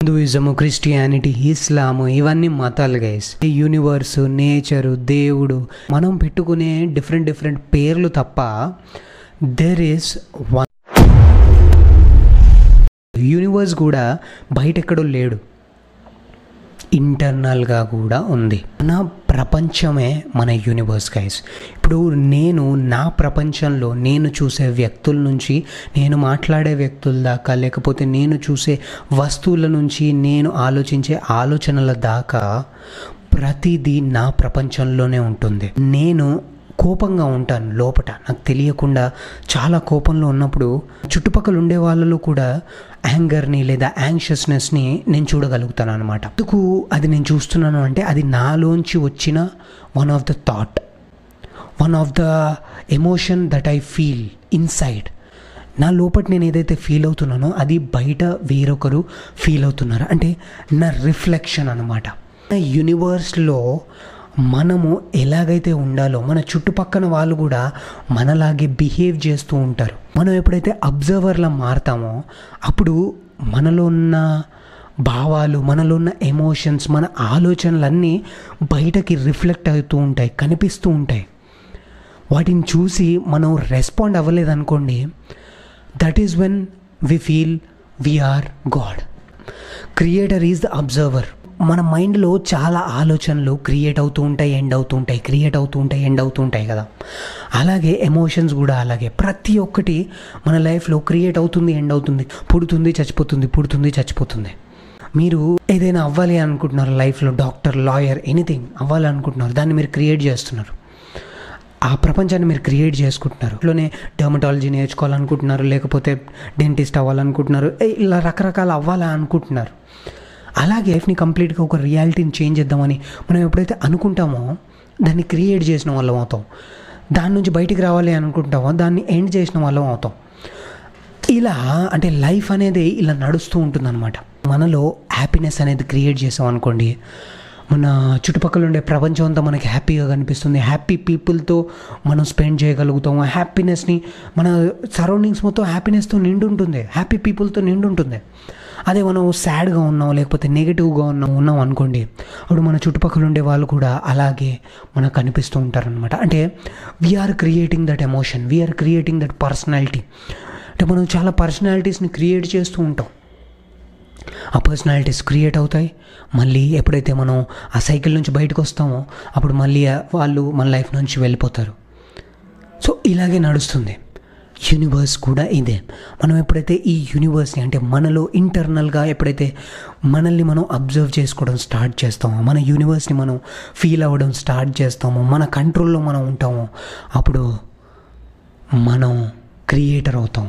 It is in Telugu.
హిందూయిజము, క్రిస్టియానిటీ, ఇస్లాము ఇవన్నీ మతాలు గైస్. యూనివర్సు, నేచరు, దేవుడు మనం పెట్టుకునే డిఫరెంట్ పేర్లు తప్ప దెర్ ఈస్ వన్ యూనివర్స్ కూడా బయట ఎక్కడో లేడు, ఇంటర్నల్గా కూడా ఉంది. మన ప్రపంచమే మన యూనివర్స్ గైస్. ఇప్పుడు నేను నా ప్రపంచంలో నేను చూసే వ్యక్తుల నుంచి, నేను మాట్లాడే వ్యక్తుల దాకా, లేకపోతే నేను చూసే వస్తువుల నుంచి, నేను ఆలోచించే ఆలోచనల దాకా ప్రతిదీ నా ప్రపంచంలోనే ఉంటుంది. నేను కోపంగా ఉంటాను లోపట, నాకు తెలియకుండా చాలా కోపంలో ఉన్నప్పుడు చుట్టుపక్కల ఉండే వాళ్ళలో కూడా యాంగర్ని లేదా యాంగ్షియస్నెస్ని నేను చూడగలుగుతాను అనమాట. ఎందుకు అది నేను చూస్తున్నాను అంటే అది నాలోంచి వచ్చిన one of the thought, one of the emotion that I feel inside. నా లోపల నేను ఏదైతే ఫీల్ అవుతున్నానో అది బయట వేరొకరు ఫీల్ అవుతున్నారు, అంటే నా రిఫ్లెక్షన్ అనమాట. యూనివర్స్లో మనము ఎలాగైతే ఉండాలో మన చుట్టుపక్కల వాళ్ళు కూడా మనలాగే బిహేవ్ చేస్తూ ఉంటారు. మనం ఎప్పుడైతే అబ్జర్వర్లా మారుతామో అప్పుడు మనలో ఉన్న భావాలు, మనలో ఉన్న ఎమోషన్స్, మన ఆలోచనలన్నీ బయటకి రిఫ్లెక్ట్ అవుతూ ఉంటాయి, కనిపిస్తూ ఉంటాయి. వాటిని చూసి మనం రెస్పాండ్ అవ్వలేదనుకోండి, that is when we feel we're god. Creator is the observer. మన మైండ్లో చాలా ఆలోచనలు క్రియేట్ అవుతూ ఉంటాయి, ఎండ్ అవుతూ ఉంటాయి, క్రియేట్ అవుతూ ఉంటాయి, ఎండ్ అవుతూ ఉంటాయి కదా. అలాగే ఎమోషన్స్ కూడా అలాగే ప్రతి ఒక్కటి మన లైఫ్లో క్రియేట్ అవుతుంది, ఎండ్ అవుతుంది, పుడుతుంది, చచ్చిపోతుంది, పుడుతుంది, చచ్చిపోతుంది. మీరు ఏదైనా అవ్వాలి అనుకుంటున్నారు లైఫ్లో, డాక్టర్, లాయర్, ఎనీథింగ్ అవ్వాలి అనుకుంటున్నారు, దాన్ని మీరు క్రియేట్ చేస్తున్నారు, ఆ ప్రపంచాన్ని మీరు క్రియేట్ చేసుకుంటున్నారు. ఇంట్లోనే డర్మటాలజీ నేర్చుకోవాలనుకుంటున్నారు, లేకపోతే డెంటిస్ట్ అవ్వాలనుకుంటున్నారు, ఇలా రకరకాల అవ్వాలి అనుకుంటున్నారు. అలాగే లైఫ్ని కంప్లీట్గా ఒక రియాలిటీని చేంజ్ చేద్దామని మనం ఎప్పుడైతే అనుకుంటామో దాన్ని క్రియేట్ చేసిన వాళ్ళం అవుతాం. దాని నుంచి బయటికి రావాలి అనుకుంటామో దాన్ని ఎండ్ చేసిన వాళ్ళం అవుతాం. ఇలా అంటే లైఫ్ అనేది ఇలా నడుస్తూ ఉంటుందన్నమాట. మనలో హ్యాపీనెస్ అనేది క్రియేట్ చేసాం అనుకోండి, మన చుట్టుపక్కల ఉండే ప్రపంచం అంతా మనకి హ్యాపీగా కనిపిస్తుంది, హ్యాపీ పీపుల్తో మనం స్పెండ్ చేయగలుగుతాము. హ్యాపీనెస్ని మన సరౌండింగ్స్ మొత్తం హ్యాపీనెస్తో నిండి ఉంటుంది, హ్యాపీ పీపుల్తో నిండి ఉంటుంది. అదే మనం సాడ్గా ఉన్నాం, లేకపోతే నెగిటివ్గా ఉన్నాం అనుకోండి, అప్పుడు మన చుట్టుపక్కల ఉండే వాళ్ళు కూడా అలాగే మనకు కనిపిస్తూ ఉంటారనమాట. అంటే we are creating that emotion, we are creating that personality. అంటే మనం చాలా పర్సనాలిటీస్ని క్రియేట్ చేస్తూ ఉంటాం. ఆ పర్సనాలిటీస్ క్రియేట్ అవుతాయి, మళ్ళీ ఎప్పుడైతే మనం ఆ సైకిల్ నుంచి బయటకు వస్తామో అప్పుడు మళ్ళీ వాళ్ళు మన లైఫ్ నుంచి వెళ్ళిపోతారు. సో ఇలాగే నడుస్తుంది యూనివర్స్ కూడా ఇదే. మనం ఎప్పుడైతే ఈ యూనివర్స్ని అంటే మనలో ఇంటర్నల్గా ఎప్పుడైతే మనల్ని మనం అబ్జర్వ్ చేసుకోవడం స్టార్ట్ చేస్తామో, మన యూనివర్స్ని మనం ఫీల్ అవ్వడం స్టార్ట్ చేస్తామో, మన కంట్రోల్లో మనం ఉంటామో, అప్పుడు మనం క్రియేటర్ అవుతాం.